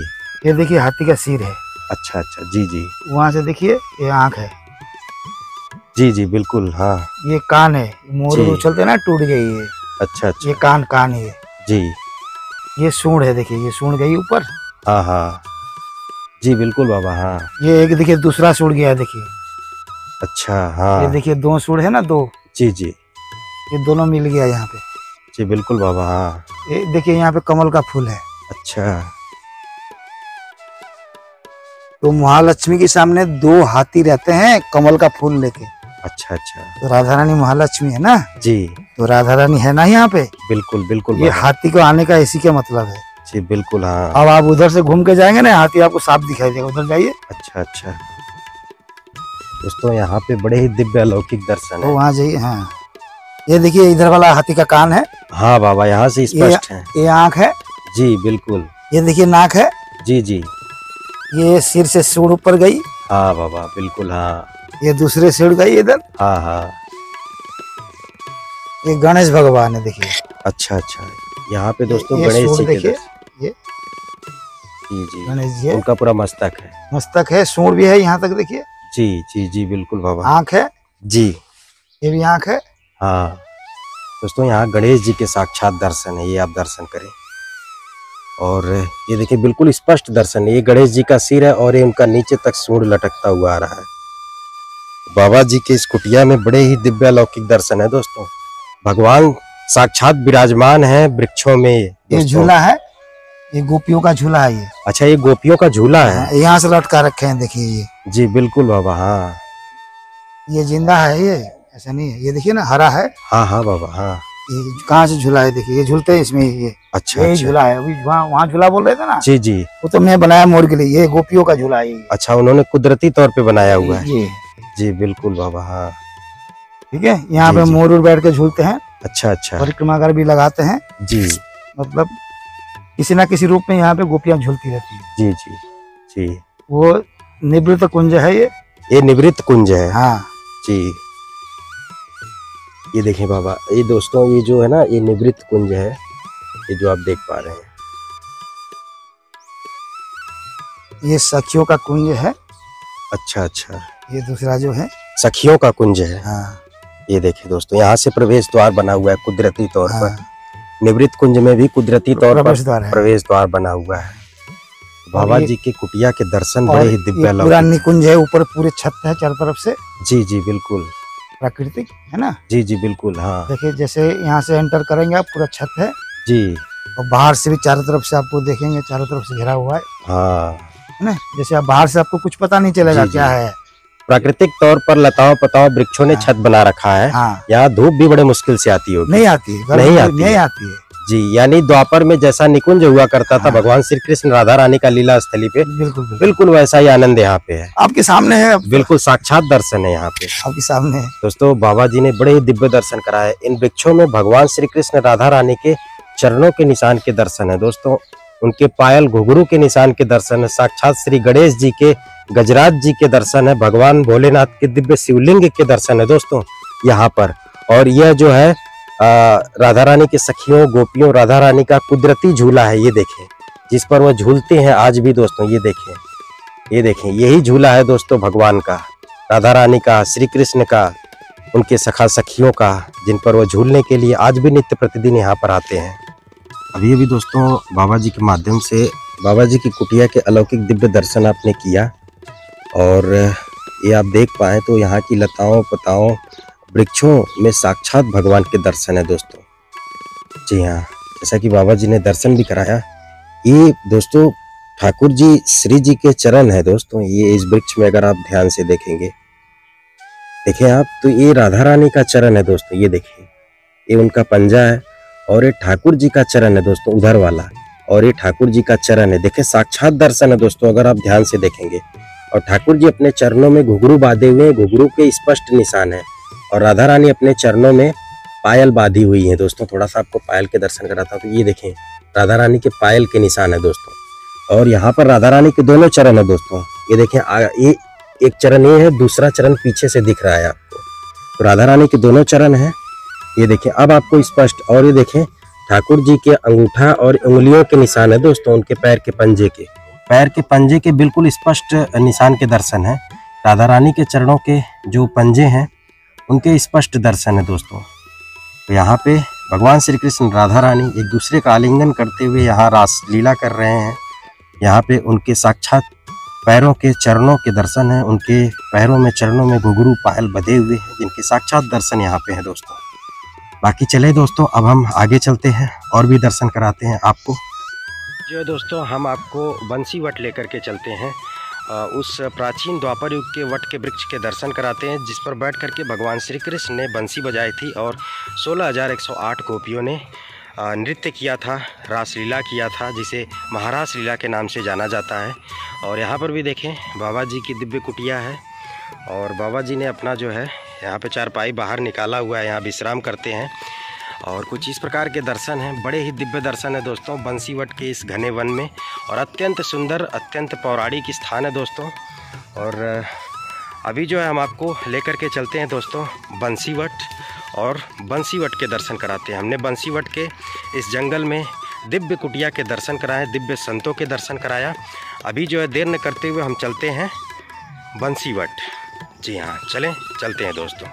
ये देखिए हाथी का सिर है। अच्छा अच्छा। जी जी। वहां से देखिए ये आंख है। जी जी बिल्कुल। हाँ। ये कान है, मोर जी। उछलते ना, टूट गई है। अच्छा अच्छा। ये कान है। जी। ये सूंड है, देखिए ये सूंड गई ऊपर। हाँ हाँ। जी बिल्कुल बाबा। हाँ। ये एक देखिए दूसरा सूंड गया है, देखिए। अच्छा। हाँ। ये देखिए दो सूंड है ना, दो। जी जी। ये दोनों मिल गया यहाँ पे। जी बिल्कुल बाबा। हाँ। ये देखिए यहाँ पे कमल का फूल है। अच्छा। तो महालक्ष्मी के सामने दो हाथी रहते हैं कमल का फूल लेके। अच्छा अच्छा। तो राधा रानी महालक्ष्मी है ना, जी तो राधा रानी है ना यहाँ पे। बिल्कुल बिल्कुल ये बाबा। हाथी को आने का इसी का मतलब है। जी बिल्कुल। हाँ। अब आप उधर से घूम के जाएंगे ना, हाथी आपको साफ दिखाई देगा, उधर जाइए। अच्छा अच्छा। दोस्तों यहाँ पे बड़े ही दिव्य अलौकिक दर्शन तो है। वहाँ जाइए। हाँ, ये देखिए इधर वाला हाथी का कान है। हाँ बाबा, यहाँ से स्पष्ट है। ये आँख है। जी बिल्कुल। ये देखिए नाक है। जी जी। ये सिर से सूंड ऊपर गई। हाँ बाबा बिल्कुल। हाँ। ये दूसरे सिर गई इधर। हाँ हाँ। ये गणेश भगवान है, देखिए। अच्छा अच्छा। यहाँ पे दोस्तों ये गणेश सूंड जी के देखिए, दर्शन। ये जी जी। गणेश जी है। उनका पूरा मस्तक है। मस्तक है, सूंड भी है यहाँ तक, देखिए। जी जी जी बिल्कुल बाबा। आँख है। जी। ये भी आँख है। हाँ दोस्तों, यहाँ गणेश जी के साक्षात दर्शन है, ये आप दर्शन करें। और ये देखिए बिल्कुल स्पष्ट दर्शन है। ये गणेश जी का सिर है और ये उनका नीचे तक सूंड लटकता हुआ आ रहा है। बाबा जी के इस कुटिया में बड़े ही दिव्य अलौकिक दर्शन है दोस्तों। भगवान साक्षात विराजमान है वृक्षों में। ये दोस्तों झूला है, ये गोपियों का झूला है ये। अच्छा, ये गोपियों का झूला है। यहाँ से लटका रखे हैं, देखिए ये। जी बिल्कुल बाबा। हाँ। ये जिंदा है, ये ऐसा नहीं है। ये देखिए ना, हरा है। हाँ हाँ बाबा। हाँ। ये कहाँ से झूला है, देखिए ये झूलते हैं इसमें। ये अच्छा यही अच्छा। झूला है। अभी वहाँ झूला बोल रहे थे ना, जी जी। वो तो मैं बनाया मोर के लिए। ये गोपियों का झूला है ये। अच्छा, उन्होंने कुदरती तौर पे बनाया हुआ है। ये जी बिल्कुल बाबा। हाँ। ठीक है, यहाँ जी, पे जी। मोर बैठ के झूलते हैं। अच्छा अच्छा। परिक्रमा कर भी लगाते हैं, जी। मतलब किसी ना किसी रूप में यहाँ पे गोपियां झूलती रहती है। जी जी जी। वो निवृत्त कुंज है ये निवृत्त कुंज है। हाँ जी। ये देखें बाबा, ये दोस्तों, ये जो है ना, ये निवृत्त कुंज है, ये जो आप देख पा रहे हैं। ये सखियों का कुंज है। अच्छा अच्छा। ये दूसरा जो है सखियों का कुंज है। हाँ ये देखिए दोस्तों, यहाँ से प्रवेश द्वार बना हुआ है कुदरती तौर हाँ। पर। निवृत्त कुंज में भी कुदरती तौर पर प्रवेश द्वार है। प्रवेश द्वार बना हुआ है। बाबा जी की कुटिया के दर्शन और बड़े ही दिव्य पूरा अलौकिक। निकुंज है, ऊपर पूरे छत है चारों तरफ से, जी जी बिल्कुल। प्राकृतिक है ना। जी जी बिल्कुल। हाँ देखिए जैसे यहाँ से एंटर करेंगे आप, पूरा छत है जी। और बाहर से भी चारों तरफ से आपको देखेंगे, चारों तरफ से घिरा हुआ है हाँ ना। जैसे आप बाहर से आपको कुछ पता नहीं चलेगा जी, क्या जी। है। प्राकृतिक तौर पर लताओं पताओं वृक्षों ने हाँ। छत बना रखा है। हाँ यहाँ धूप भी बड़े मुश्किल से आती होगी। नहीं आती है, नहीं आती नहीं है। आती है। जी, यानी द्वापर में जैसा निकुंज हुआ करता था हाँ। भगवान श्री कृष्ण राधा रानी का लीला स्थली पे, बिल्कुल बिल्कुल बिल्कुल वैसा ही आनंद यहाँ पे है। आपके सामने है, अब बिल्कुल साक्षात दर्शन है यहाँ पे। आपके सामने है। दोस्तों, बाबा जी ने बड़े ही दिव्य दर्शन कराए। इन वृक्षों में भगवान श्री कृष्ण राधा रानी के चरणों के निशान के दर्शन है दोस्तों। उनके पायल घुघरू के निशान के दर्शन है। साक्षात श्री गणेश जी के, गजराज जी के दर्शन है। भगवान भोलेनाथ के दिव्य शिवलिंग के दर्शन है दोस्तों यहाँ पर। और यह जो है राधा रानी के सखियों गोपियों राधा रानी का कुदरती झूला है। ये देखें, जिस पर वो झूलते हैं आज भी दोस्तों। ये देखें, ये देखें, यही झूला है दोस्तों भगवान का, राधा रानी का, श्री कृष्ण का, उनके सखा सखियों का, जिन पर वो झूलने के लिए आज भी नित्य प्रतिदिन यहाँ पर आते हैं। अभी अभी दोस्तों बाबा जी के माध्यम से बाबा जी की कुटिया के अलौकिक दिव्य दर्शन आपने किया, और ये आप देख पाए तो यहाँ की लताओं पताओं वृक्षों में साक्षात भगवान के दर्शन है दोस्तों। जी हाँ, जैसा कि बाबा जी ने दर्शन भी कराया। ये दोस्तों ठाकुर जी श्री जी के चरण है दोस्तों। ये इस वृक्ष में अगर आप ध्यान से देखेंगे, देखें आप, तो ये राधा रानी का चरण है दोस्तों। ये देखें, ये उनका पंजा है, और ये ठाकुर जी का चरण है दोस्तों उधर वाला, और ये ठाकुर जी का चरण है। देखें, साक्षात दर्शन है दोस्तों अगर आप ध्यान से देखेंगे। और ठाकुर जी अपने चरणों में घुघरू बांधे हुए हैं, घुघरू के स्पष्ट निशान है। और राधा रानी अपने चरणों में पायल बांधी हुई है दोस्तों। थोड़ा सा आपको पायल के दर्शन कराता हूँ। तो ये देखें, राधा रानी के पायल के निशान है दोस्तों। और यहाँ पर राधा रानी के दोनों चरण है दोस्तों। ये देखें, ये एक चरण ये है, दूसरा चरण पीछे से दिख रहा है आपको। तो राधा रानी के दोनों चरण है। ये देखें अब आपको स्पष्ट। और ये देखें, ठाकुर जी के अंगूठा और उंगलियों के निशान है दोस्तों, उनके पैर के पंजे के बिल्कुल स्पष्ट निशान के दर्शन है। राधा रानी के चरणों के जो पंजे हैं उनके स्पष्ट दर्शन है दोस्तों। तो यहाँ पे भगवान श्री कृष्ण राधा रानी एक दूसरे का आलिंगन करते हुए यहाँ रास लीला कर रहे हैं। यहाँ पे उनके साक्षात पैरों के चरणों के दर्शन है। उनके पैरों में चरणों में घुघरू पायल बंधे हुए हैं, जिनके साक्षात दर्शन यहाँ पे हैं दोस्तों। बाकी चले दोस्तों, अब हम आगे चलते हैं और भी दर्शन कराते हैं आपको। जो है दोस्तों, हम आपको बंसी वट लेकर के चलते हैं। उस प्राचीन द्वापर युग के वट के वृक्ष के दर्शन कराते हैं, जिस पर बैठ करके भगवान श्री कृष्ण ने बंसी बजाई थी और 16,108 गोपियों ने नृत्य किया था, रासलीला किया था, जिसे महारास लीला के नाम से जाना जाता है। और यहाँ पर भी देखें, बाबा जी की दिव्य कुटिया है, और बाबा जी ने अपना जो है यहाँ पे चारपाई बाहर निकाला हुआ है, यहाँ विश्राम करते हैं। और कुछ इस प्रकार के दर्शन हैं, बड़े ही दिव्य दर्शन है दोस्तों बंसीवट के इस घने वन में, और अत्यंत सुंदर अत्यंत पौराणिक स्थान है दोस्तों। और अभी जो है हम आपको लेकर के चलते हैं दोस्तों बंसीवट, और बंसीवट के दर्शन कराते हैं। हमने बंसीवट के इस जंगल में दिव्य कुटिया के दर्शन कराए, दिव्य संतों के दर्शन कराया। अभी जो है देर न करते हुए हम चलते हैं बंसीवट। जी हाँ, चलते हैं दोस्तों।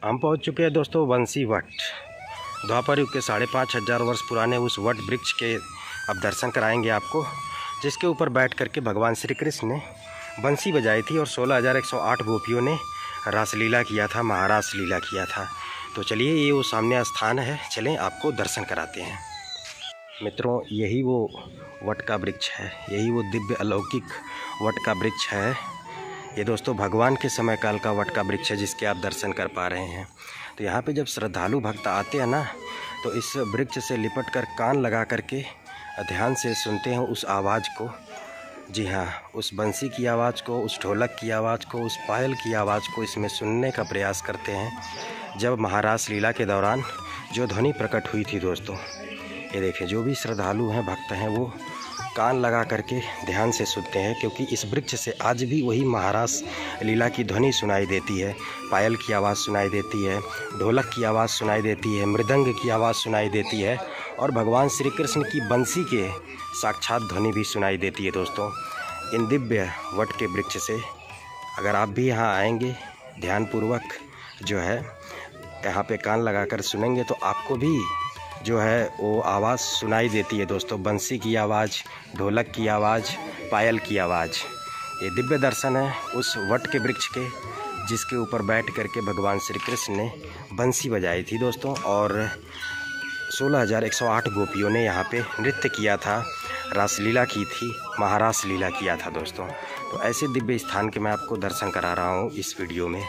हम पहुंच चुके हैं दोस्तों बंसीवट। द्वापर युग के 5,500 वर्ष पुराने उस वट वृक्ष के अब दर्शन कराएंगे आपको, जिसके ऊपर बैठ करके भगवान श्री कृष्ण ने बंसी बजाई थी और 16,108 गोपियों ने रासलीला किया था, महारास लीला किया था। तो चलिए, ये वो सामने स्थान है, चलें आपको दर्शन कराते हैं। मित्रों, यही वो वट का वृक्ष है, यही वो दिव्य अलौकिक वट का वृक्ष है। ये दोस्तों भगवान के समय काल का वट का वृक्ष है जिसके आप दर्शन कर पा रहे हैं। तो यहाँ पे जब श्रद्धालु भक्त आते हैं ना, तो इस वृक्ष से लिपट कर कान लगा करके ध्यान से सुनते हैं उस आवाज़ को। जी हाँ, उस बंसी की आवाज़ को, उस ढोलक की आवाज़ को, उस पायल की आवाज़ को इसमें सुनने का प्रयास करते हैं। जब महारास लीला के दौरान जो ध्वनि प्रकट हुई थी दोस्तों, ये देखें, जो भी श्रद्धालु हैं, भक्त हैं, वो कान लगा करके ध्यान से सुनते हैं, क्योंकि इस वृक्ष से आज भी वही महारास लीला की ध्वनि सुनाई देती है। पायल की आवाज़ सुनाई देती है, ढोलक की आवाज़ सुनाई देती है, मृदंग की आवाज़ सुनाई देती है, और भगवान श्री कृष्ण की बंसी के साक्षात ध्वनि भी सुनाई देती है दोस्तों। इन दिव्य वट के वृक्ष से अगर आप भी यहाँ आएंगे, ध्यानपूर्वक जो है यहाँ पे कान लगाकर सुनेंगे, तो आपको भी जो है वो आवाज़ सुनाई देती है दोस्तों। बंसी की आवाज़, ढोलक की आवाज़, पायल की आवाज़। ये दिव्य दर्शन है उस वट के वृक्ष के, जिसके ऊपर बैठ करके भगवान श्री कृष्ण ने बंसी बजाई थी दोस्तों, और 16,108 गोपियों ने यहाँ पे नृत्य किया था, रासलीला की थी, महारास लीला किया था दोस्तों। तो ऐसे दिव्य स्थान के मैं आपको दर्शन करा रहा हूँ इस वीडियो में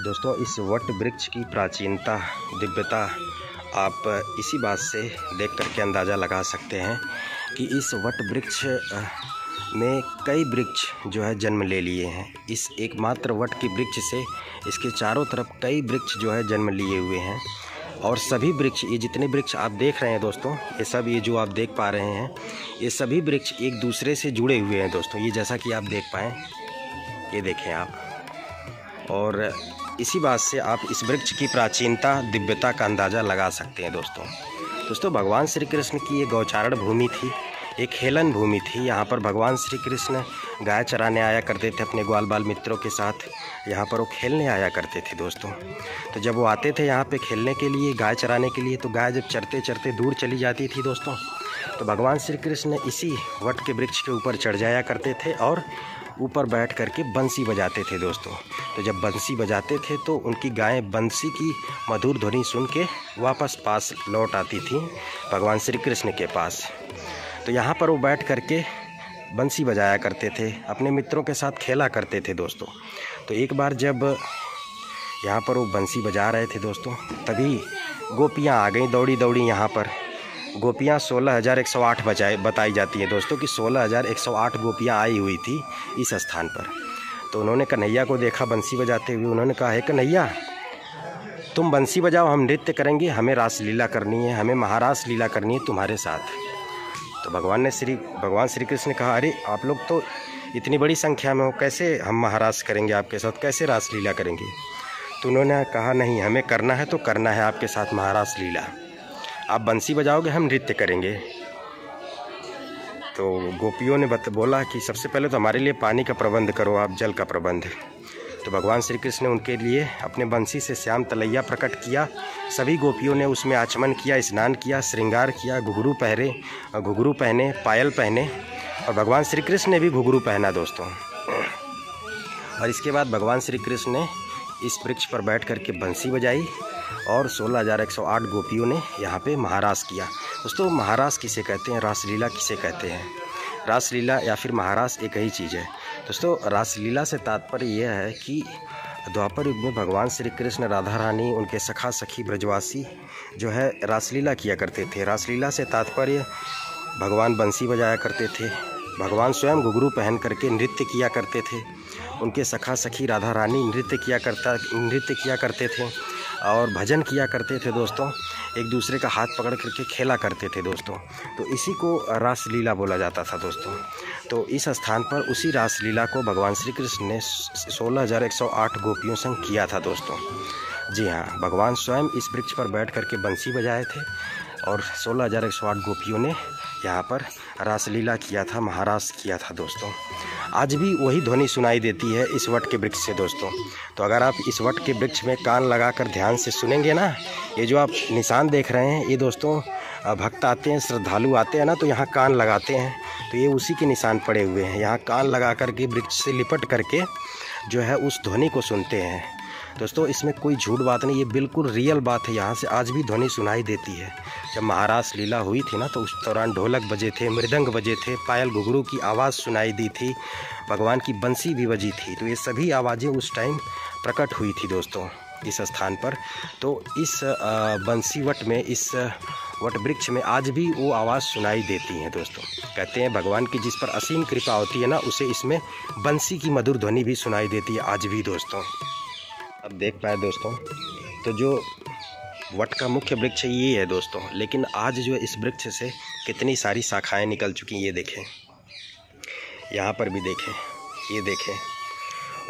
दोस्तों। इस वट वृक्ष की प्राचीनता, दिव्यता आप इसी बात से देख करके अंदाज़ा लगा सकते हैं कि इस वट वृक्ष में कई वृक्ष जो है जन्म ले लिए हैं। इस एकमात्र वट के वृक्ष से इसके चारों तरफ कई वृक्ष जो है जन्म लिए हुए हैं, और सभी वृक्ष, ये जितने वृक्ष आप देख रहे हैं दोस्तों, ये सब, ये जो आप देख पा रहे हैं, ये सभी वृक्ष एक दूसरे से जुड़े हुए हैं दोस्तों। ये जैसा कि आप देख पाएँ, ये देखें आप, और इसी बात से आप इस वृक्ष की प्राचीनता, दिव्यता का अंदाज़ा लगा सकते हैं दोस्तों। भगवान श्री कृष्ण की ये गौचारण भूमि थी, एक हेलन भूमि थी। यहाँ पर भगवान श्री कृष्ण गाय चराने आया करते थे अपने ग्वाल बाल मित्रों के साथ। यहाँ पर वो खेलने आया करते थे दोस्तों। तो जब वो आते थे यहाँ पे खेलने के लिए, गाय चराने के लिए, तो गाय जब चरते चरते दूर चली जाती थी दोस्तों, तो भगवान श्री कृष्ण इसी वट के वृक्ष के ऊपर चढ़ जाया करते थे और ऊपर बैठ करके बंसी बजाते थे दोस्तों। तो जब बंसी बजाते थे तो उनकी गायें बंसी की मधुर ध्वनि सुन के वापस पास लौट आती थी भगवान श्री कृष्ण के पास। तो यहाँ पर वो बैठ करके बंसी बजाया करते थे, अपने मित्रों के साथ खेला करते थे दोस्तों। तो एक बार जब यहाँ पर वो बंसी बजा रहे थे दोस्तों, तभी गोपियाँ आ गईं दौड़ी दौड़ी यहाँ पर। गोपियाँ 16,108 बताई जाती हैं दोस्तों, कि 16,108 गोपियाँ आई हुई थी इस स्थान पर। तो उन्होंने कन्हैया को देखा बंसी बजाते हुए। उन्होंने कहा, हे कन्हैया, तुम बंसी बजाओ, हम नृत्य करेंगे, हमें रासलीला करनी है, हमें महारास लीला करनी है तुम्हारे साथ। तो भगवान श्री कृष्ण ने कहा, अरे आप लोग तो इतनी बड़ी संख्या में हो, कैसे हम महारास करेंगे आपके साथ, कैसे रासलीला करेंगे। तो उन्होंने कहा, नहीं, हमें करना है तो करना है आपके साथ महारास लीला। आप बंसी बजाओगे, हम नृत्य करेंगे। तो गोपियों ने बोला कि सबसे पहले तो हमारे लिए पानी का प्रबंध करो आप, जल का प्रबंध। तो भगवान श्री कृष्ण ने उनके लिए अपने बंसी से श्याम तलैया प्रकट किया। सभी गोपियों ने उसमें आचमन किया, स्नान किया, श्रृंगार किया, घुघरू पहने, पायल पहने, और भगवान श्री कृष्ण ने भी घुघरू पहना दोस्तों। और इसके बाद भगवान श्री कृष्ण ने इस वृक्ष पर बैठ करके बंसी बजाई, और 16,108 गोपियों ने यहाँ पे महारास किया दोस्तों। महारास किसे कहते हैं, रासलीला किसे कहते हैं? रासलीला या फिर महारास एक ही चीज़ है दोस्तों। रासलीला से तात्पर्य यह है कि द्वापर युग में भगवान श्री कृष्ण, राधा रानी, उनके सखा सखी ब्रजवासी जो है रासलीला किया करते थे। रासलीला से तात्पर्य भगवान बंसी बजाया करते थे, भगवान स्वयं घुघरू पहन करके नृत्य किया करते थे, उनके सखा सखी राधा रानी नृत्य किया करते थे और भजन किया करते थे दोस्तों। एक दूसरे का हाथ पकड़ करके खेला करते थे दोस्तों। तो इसी को रासलीला बोला जाता था दोस्तों। तो इस स्थान पर उसी रासलीला को भगवान श्री कृष्ण ने 16,108 गोपियों संग किया था दोस्तों। जी हाँ, भगवान स्वयं इस वृक्ष पर बैठ करके बंसी बजाए थे और 16,108 गोपियों ने यहाँ पर रासलीला किया था, महारास किया था दोस्तों। आज भी वही ध्वनि सुनाई देती है इस वट के वृक्ष से दोस्तों। तो अगर आप इस वट के वृक्ष में कान लगाकर ध्यान से सुनेंगे ना, ये जो आप निशान देख रहे हैं, ये दोस्तों भक्त आते हैं, श्रद्धालु आते हैं ना, तो यहाँ कान लगाते हैं। तो ये उसी के निशान पड़े हुए हैं। यहाँ कान लगा करके वृक्ष से लिपट करके जो है उस ध्वनि को सुनते हैं। दोस्तों इसमें कोई झूठ बात नहीं, ये बिल्कुल रियल बात है। यहाँ से आज भी ध्वनि सुनाई देती है। जब महारास लीला हुई थी ना, तो उस दौरान ढोलक बजे थे, मृदंग बजे थे, पायल घुघरू की आवाज़ सुनाई दी थी, भगवान की बंसी भी बजी थी। तो ये सभी आवाज़ें उस टाइम प्रकट हुई थी दोस्तों इस स्थान पर। तो इस बंसी वट में, इस वट वृक्ष में आज भी वो आवाज़ सुनाई देती हैं दोस्तों। कहते हैं भगवान की जिस पर असीम कृपा होती है ना, उसे इसमें बंसी की मधुर ध्वनि भी सुनाई देती है आज भी दोस्तों। अब देख पाए दोस्तों, तो जो वट का मुख्य वृक्ष ये है दोस्तों, लेकिन आज जो इस वृक्ष से कितनी सारी शाखाएं निकल चुकी हैं। ये देखें, यहाँ पर भी देखें, ये देखें,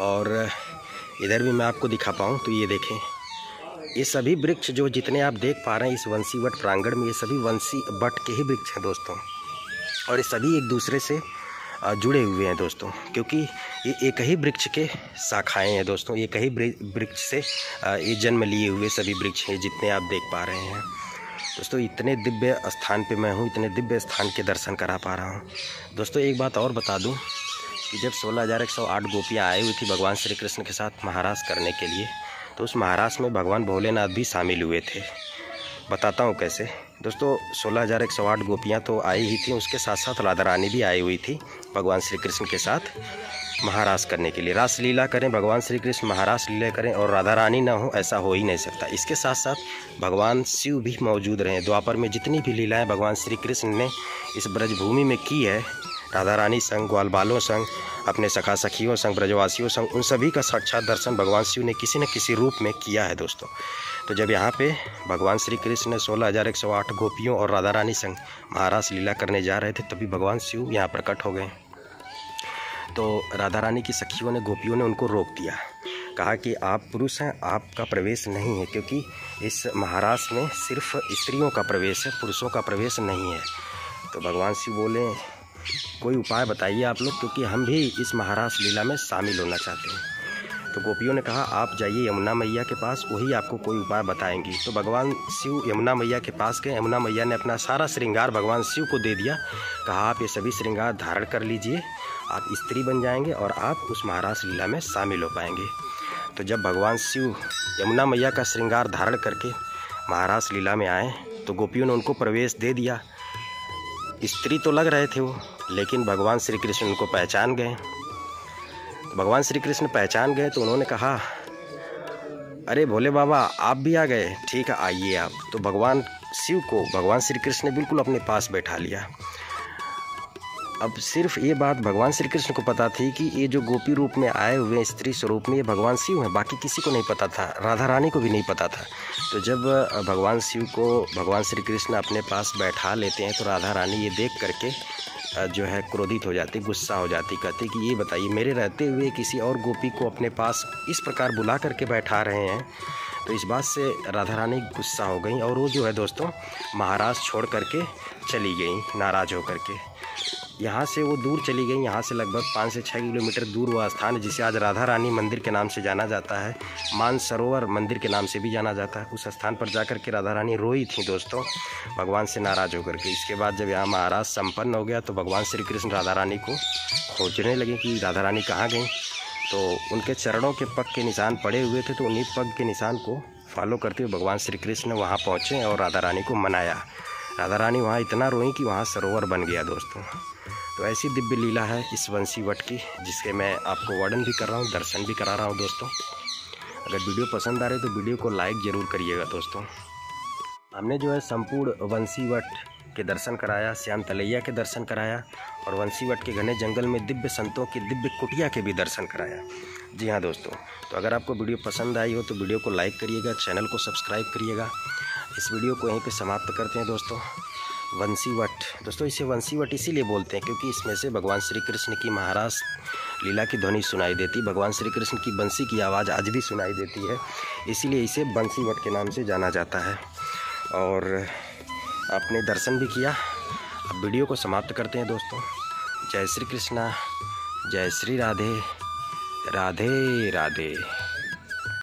और इधर भी मैं आपको दिखा पाऊँ तो ये देखें। ये सभी वृक्ष जो जितने आप देख पा रहे हैं इस वंशी वट प्रांगण में, ये सभी वंशी वट के ही वृक्ष हैं दोस्तों। और ये सभी एक दूसरे से जुड़े हुए हैं दोस्तों, क्योंकि ये एक ही वृक्ष के शाखाएं हैं दोस्तों। एक ही वृक्ष से ये जन्म लिए हुए सभी वृक्ष हैं जितने आप देख पा रहे हैं दोस्तों। इतने दिव्य स्थान पे मैं हूँ, इतने दिव्य स्थान के दर्शन करा पा रहा हूँ दोस्तों। एक बात और बता दूँ कि जब 16,108 गोपियाँ आई हुई थी भगवान श्री कृष्ण के साथ महारास करने के लिए, तो उस महारास में भगवान भोलेनाथ भी शामिल हुए थे। बताता हूँ कैसे दोस्तों। 16,108 गोपियाँ तो आई ही थी, उसके साथ साथ राधा रानी भी आई हुई थी भगवान श्री कृष्ण के साथ महारास करने के लिए। रास लीला करें भगवान श्री कृष्ण, महारास लीला करें और राधा रानी ना हो, ऐसा हो ही नहीं सकता। इसके साथ साथ भगवान शिव भी मौजूद रहे। द्वापर में जितनी भी लीलाएँ भगवान श्री कृष्ण ने इस ब्रजभूमि में की है, राधा रानी संग, ग्वाल बालों संग, अपने सखा सखियों संग, ब्रजवासियों संग, उन सभी का साक्षात दर्शन भगवान शिव ने किसी न किसी रूप में किया है दोस्तों। तो जब यहाँ पे भगवान श्री कृष्ण ने 16,108 गोपियों और राधा रानी संग महारास लीला करने जा रहे थे, तभी भगवान शिव यहाँ प्रकट हो गए। तो राधा रानी की सखियों ने, गोपियों ने उनको रोक दिया, कहा कि आप पुरुष हैं, आपका प्रवेश नहीं है, क्योंकि इस महारास में सिर्फ स्त्रियों का प्रवेश है, पुरुषों का प्रवेश नहीं है। तो भगवान शिव बोले, कोई उपाय बताइए आप लोग, क्योंकि हम भी इस महारास लीला में शामिल होना चाहते हैं। तो गोपियों ने कहा, आप जाइए यमुना मैया के पास, वही आपको कोई उपाय बताएंगी। तो भगवान शिव यमुना मैया के पास गए। यमुना मैया ने अपना सारा श्रृंगार भगवान शिव को दे दिया। कहा, आप ये सभी श्रृंगार धारण कर लीजिए, आप स्त्री बन जाएंगे और आप उस महारास लीला में शामिल हो पाएंगे। तो जब भगवान शिव यमुना मैया का श्रृंगार धारण करके महारास लीला में आए, तो गोपियों ने उनको प्रवेश दे दिया। स्त्री तो लग रहे थे वो, लेकिन भगवान श्री कृष्ण उनको पहचान गए। भगवान श्री कृष्ण पहचान गए तो उन्होंने कहा, अरे भोले बाबा आप भी आ गए, ठीक है आइए आप। तो भगवान शिव को भगवान श्री कृष्ण ने बिल्कुल अपने पास बैठा लिया। अब सिर्फ ये बात भगवान श्री कृष्ण को पता थी कि ये जो गोपी रूप में आए हुए स्त्री स्वरूप में ये भगवान शिव हैं, बाकी किसी को नहीं पता था, राधा रानी को भी नहीं पता था। तो जब भगवान शिव को भगवान श्री कृष्ण अपने पास बैठा लेते हैं, तो राधा रानी ये देख करके जो है क्रोधित हो जाती, गुस्सा हो जाती, कहती कि ये बताइए, मेरे रहते हुए किसी और गोपी को अपने पास इस प्रकार बुला करके बैठा रहे हैं। तो इस बात से राधा रानी गुस्सा हो गई और वो जो है दोस्तों महाराज छोड़ करके चली गई, नाराज़ होकर के। यहाँ से वो दूर चली गई। यहाँ से लगभग 5 से 6 किलोमीटर दूर वह स्थान है जिसे आज राधा रानी मंदिर के नाम से जाना जाता है, मानसरोवर मंदिर के नाम से भी जाना जाता है। उस स्थान पर जाकर के राधा रानी रोई थी दोस्तों, भगवान से नाराज़ होकर के। इसके बाद जब यहाँ महाराज संपन्न हो गया, तो भगवान श्री कृष्ण राधा रानी को खोजने लगे कि राधा रानी कहाँ गई। तो उनके चरणों के पग के निशान पड़े हुए थे, तो उन्हीं पग के निशान को फॉलो करते हुए भगवान श्री कृष्ण वहाँ पहुँचे और राधा रानी को मनाया। राधा रानी वहाँ इतना रोई कि वहाँ सरोवर बन गया दोस्तों। तो ऐसी दिव्य लीला है इस वंशी वट की, जिसके मैं आपको वर्णन भी कर रहा हूँ, दर्शन भी करा रहा हूँ दोस्तों। अगर वीडियो पसंद आ रही है तो वीडियो को लाइक ज़रूर करिएगा दोस्तों। हमने जो है संपूर्ण वंशी वट के दर्शन कराया, श्याम तलैया के दर्शन कराया और वंशी वट के घने जंगल में दिव्य संतों की दिव्य कुटिया के भी दर्शन कराया। जी हाँ दोस्तों, तो अगर आपको वीडियो पसंद आई हो तो वीडियो को लाइक करिएगा, चैनल को सब्सक्राइब करिएगा। इस वीडियो को यहीं पे समाप्त करते हैं दोस्तों। वंशी वट दोस्तों, इसे वंशी वट इसीलिए बोलते हैं क्योंकि इसमें से भगवान श्री कृष्ण की महारास लीला की ध्वनि सुनाई देती, भगवान श्री कृष्ण की बंसी की आवाज़ आज भी सुनाई देती है, इसीलिए इसे वंशी वट के नाम से जाना जाता है। और आपने दर्शन भी किया। अब वीडियो को समाप्त करते हैं दोस्तों। जय श्री कृष्णा, जय श्री राधे, राधे राधे।